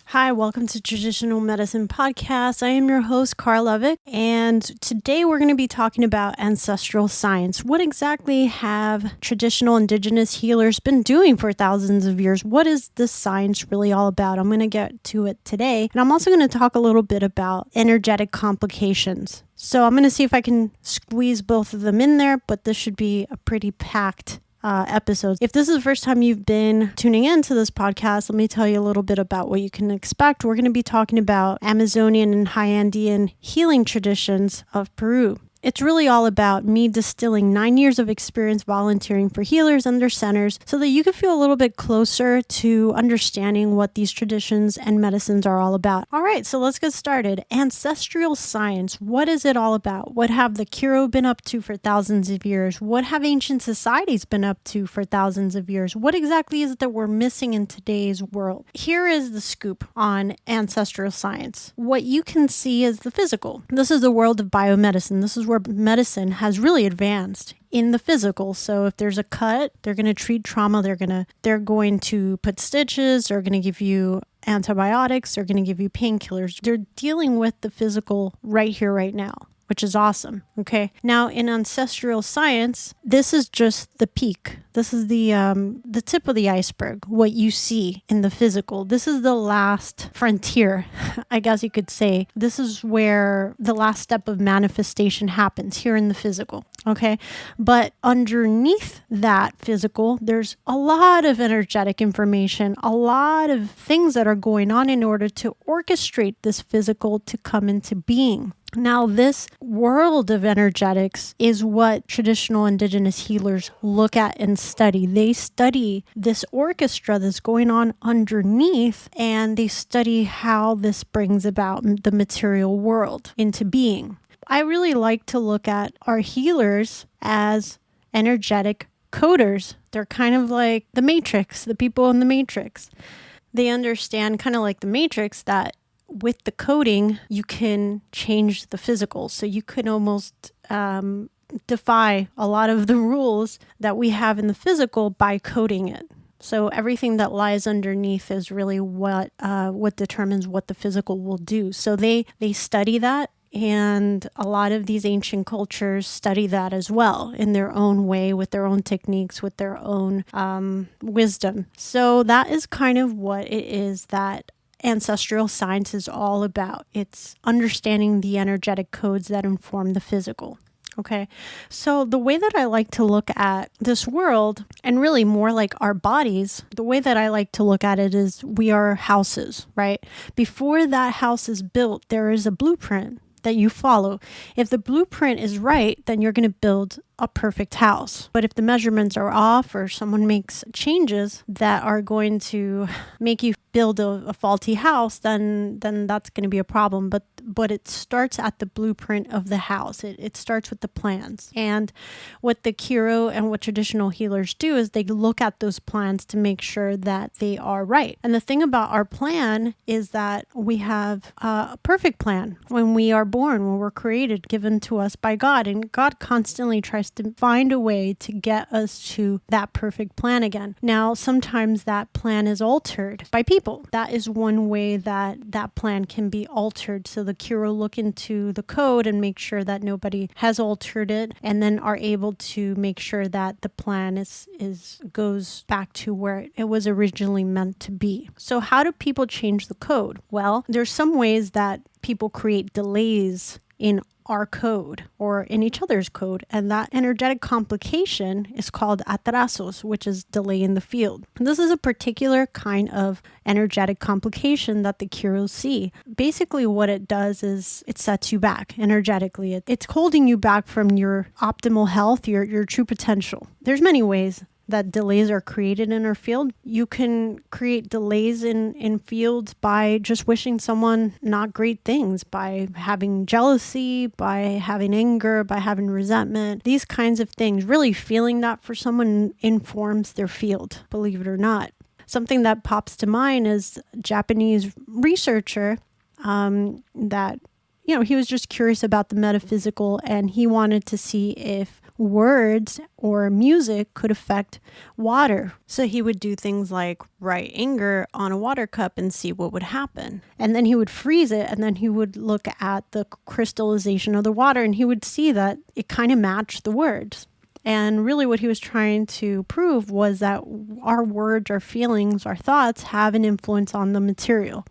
Hi, welcome to Traditional Medicine Podcast. I am your host, Carl Levick, and today we're going to be talking about ancestral science. What exactly have traditional indigenous healers been doing for thousands of years? What is this science really all about? I'm going to get to it today, and I'm also going to talk a little bit about energetic complications. So I'm going to see if I can squeeze both of them in there, but this should be a pretty packed episodes. If this is the first time you've been tuning into this podcast, let me tell you a little bit about what you can expect. We're going to be talking about Amazonian and high Andean healing traditions of Peru. It's really all about me distilling 9 years of experience volunteering for healers and their centers so that you can feel a little bit closer to understanding what these traditions and medicines are all about. All right, so let's get started. Ancestral science, what is it all about? What have the Kiro been up to for thousands of years? What have ancient societies been up to for thousands of years? What exactly is it that we're missing in today's world? Here is the scoop on ancestral science. What you can see is the physical. This is the world of biomedicine. This is where medicine has really advanced in the physical. So if there's a cut, they're going to treat trauma. They're going to put stitches. They're going to give you antibiotics. They're going to give you painkillers. They're dealing with the physical right here, right now, which is awesome. Okay. Now in ancestral science, this is just the peak. This is the tip of the iceberg, what you see in the physical. This is the last frontier, I guess you could say. This is where the last step of manifestation happens here in the physical. Okay. But underneath that physical, there's a lot of energetic information, a lot of things that are going on in order to orchestrate this physical to come into being. Now, this world of energetics is what traditional indigenous healers look at and study. They study this orchestra that's going on underneath, and they study how this brings about the material world into being. I really like to look at our healers as energetic coders. They're kind of like the Matrix, the people in the Matrix. They understand, kind of like the Matrix, that with the coding, you can change the physical. So you can almost defy a lot of the rules that we have in the physical by coding it. So everything that lies underneath is really what determines what the physical will do. So they study that. And a lot of these ancient cultures study that as well in their own way, with their own techniques, with their own wisdom. So that is kind of what it is that ancestral science is all about. It's understanding the energetic codes that inform the physical. Okay, so the way that I like to look at this world, and really more like our bodies, the way that I like to look at it is we are houses, right? Before that house is built, there is a blueprint that you follow. If the blueprint is right, then you're going to build a perfect house. But if the measurements are off, or someone makes changes that are going to make you build a faulty house, then that's going to be a problem. But it starts at the blueprint of the house. It starts with the plans. And what the Kiro and what traditional healers do is they look at those plans to make sure that they are right. And the thing about our plan is that we have a perfect plan when we are born, when we're created, given to us by God. And God constantly tries to find a way to get us to that perfect plan again. Now, sometimes that plan is altered by people. That is one way that that plan can be altered. So the Kiro look into the code and make sure that nobody has altered it, and then are able to make sure that the plan goes back to where it was originally meant to be. So how do people change the code? Well, there's some ways that people create delays in our code or in each other's code, and that energetic complication is called atrasos, which is delay in the field. And this is a particular kind of energetic complication that the Kiros see. Basically what it does is it sets you back energetically. It's holding you back from your optimal health, your true potential. There's many ways that delays are created in our field. You can create delays in fields by just wishing someone not great things, by having jealousy, by having anger, by having resentment. These kinds of things, really feeling that for someone informs their field, believe it or not. Something that pops to mind is a Japanese researcher that he was just curious about the metaphysical, and he wanted to see if words or music could affect water. So he would do things like write anger on a water cup and see what would happen. And then he would freeze it, and then he would look at the crystallization of the water, and he would see that it kind of matched the words. And really what he was trying to prove was that our words, our feelings, our thoughts have an influence on the material.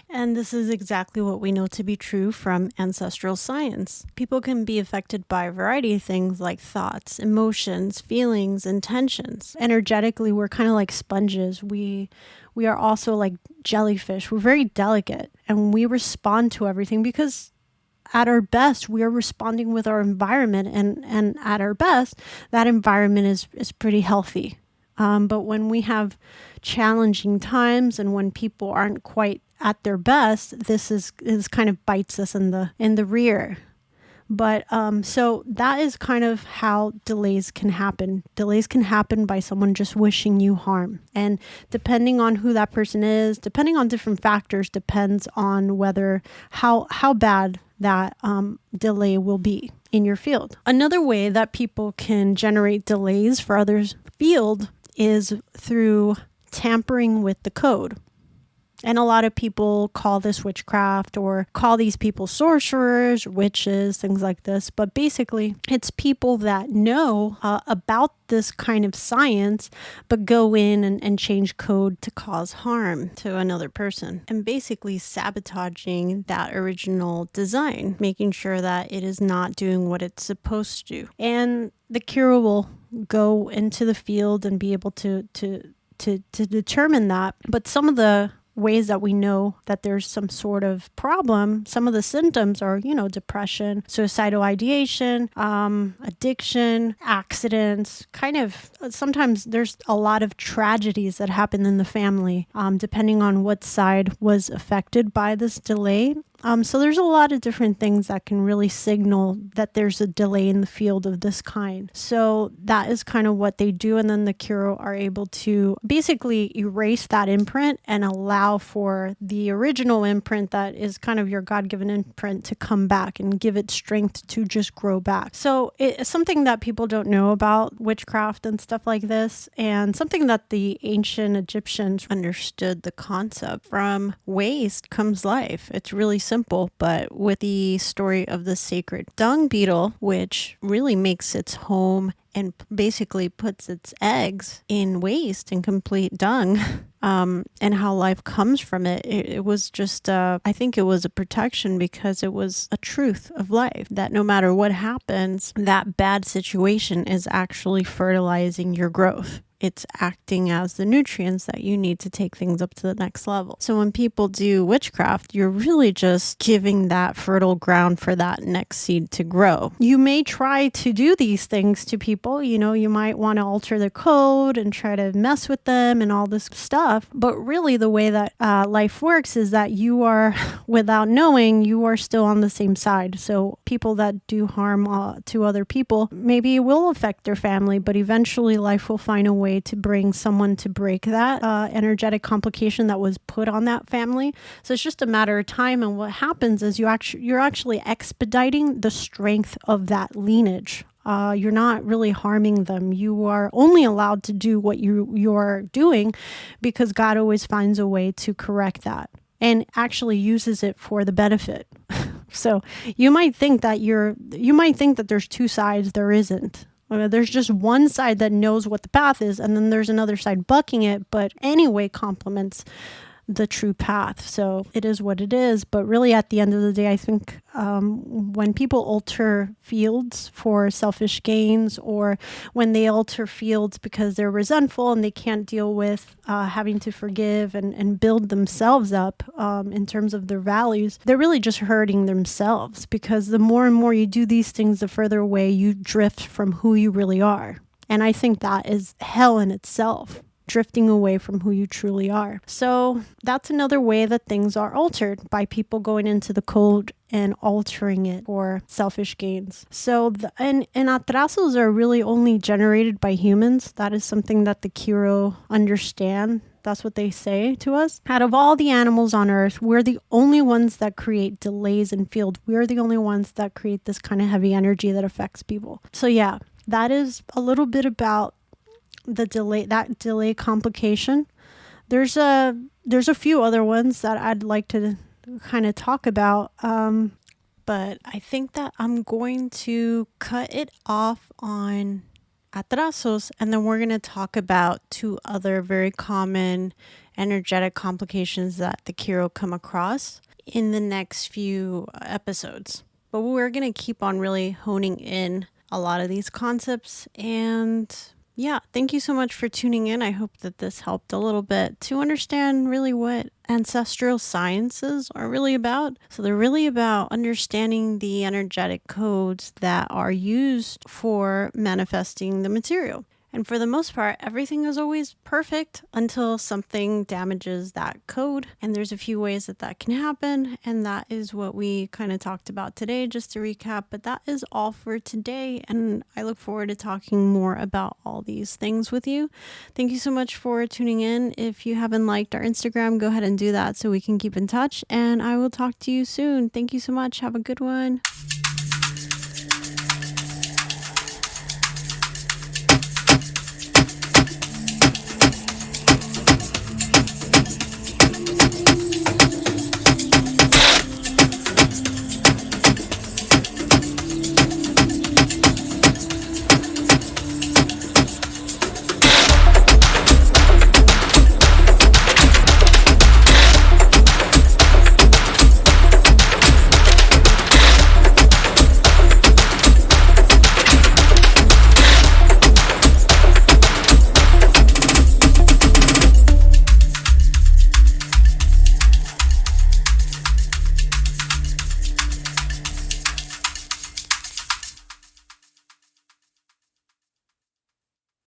And this is exactly what we know to be true from ancestral science. People can be affected by a variety of things like thoughts, emotions, feelings, intentions. Energetically, we're kind of like sponges. We are also like jellyfish. We're very delicate, and we respond to everything because at our best, we are responding with our environment, and at our best, that environment is pretty healthy. But when we have challenging times and when people aren't quite at their best, this kind of bites us in the rear. But so that is kind of how delays can happen. Delays can happen by someone just wishing you harm. And depending on who that person is, depending on different factors, depends on whether how bad that delay will be in your field. Another way that people can generate delays for others' field is through tampering with the code. And a lot of people call this witchcraft or call these people sorcerers, witches, things like this. But basically, it's people that know about this kind of science, but go in and change code to cause harm to another person. And basically sabotaging that original design, making sure that it is not doing what it's supposed to. And the cure will go into the field and be able to determine that. But some of the ways that we know that there's some sort of problem, some of the symptoms are, depression, suicidal ideation, addiction, accidents, kind of sometimes there's a lot of tragedies that happen in the family, depending on what side was affected by this delay. So there's a lot of different things that can really signal that there's a delay in the field of this kind. So that is kind of what they do. And then the Kiro are able to basically erase that imprint and allow for the original imprint that is kind of your God-given imprint to come back and give it strength to just grow back. So it's something that people don't know about witchcraft and stuff like this, and something that the ancient Egyptians understood the concept. From waste comes life. It's really simple, but with the story of the sacred dung beetle, which really makes its home and basically puts its eggs in waste and complete dung, and how life comes from it. It was just, I think it was a protection because it was a truth of life that no matter what happens, that bad situation is actually fertilizing your growth. It's acting as the nutrients that you need to take things up to the next level. So when people do witchcraft, you're really just giving that fertile ground for that next seed to grow. You may try to do these things to people. You might want to alter their code and try to mess with them and all this stuff. But really the way that life works is that you are, without knowing, you are still on the same side. So people that do harm to other people, maybe it will affect their family, but eventually life will find a way to bring someone to break that energetic complication that was put on that family. So it's just a matter of time. And what happens is you're actually expediting the strength of that lineage. You're not really harming them. You are only allowed to do what you're doing because God always finds a way to correct that and actually uses it for the benefit. So you might think that there's two sides. There isn't. There's just one side that knows what the path is, and then there's another side bucking it, but anyway complements the true path. So it is what it is. But really at the end of the day, I think when people alter fields for selfish gains, or when they alter fields because they're resentful and they can't deal with having to forgive and build themselves up in terms of their values, they're really just hurting themselves, because the more and more you do these things, the further away you drift from who you really are. And I think that is hell in itself. Drifting away from who you truly are. So that's another way that things are altered, by people going into the code and altering it for selfish gains. So and atrasos are really only generated by humans. That is something that the Kiro understand. That's what they say to us. Out of all the animals on earth, we're the only ones that create delays in field. We're the only ones that create this kind of heavy energy that affects people. So yeah, that is a little bit about the delay complication. There's a few other ones that I'd like to kind of talk about, but I think that I'm going to cut it off on atrasos, and then we're going to talk about two other very common energetic complications that the Kiro come across in the next few episodes. But we're going to keep on really honing in a lot of these concepts. And yeah, thank you so much for tuning in. I hope that this helped a little bit to understand really what ancestral sciences are really about. So they're really about understanding the energetic codes that are used for manifesting the material. And for the most part, everything is always perfect until something damages that code. And there's a few ways that that can happen. And that is what we kind of talked about today, just to recap. But that is all for today. And I look forward to talking more about all these things with you. Thank you so much for tuning in. If you haven't liked our Instagram, go ahead and do that so we can keep in touch. And I will talk to you soon. Thank you so much. Have a good one.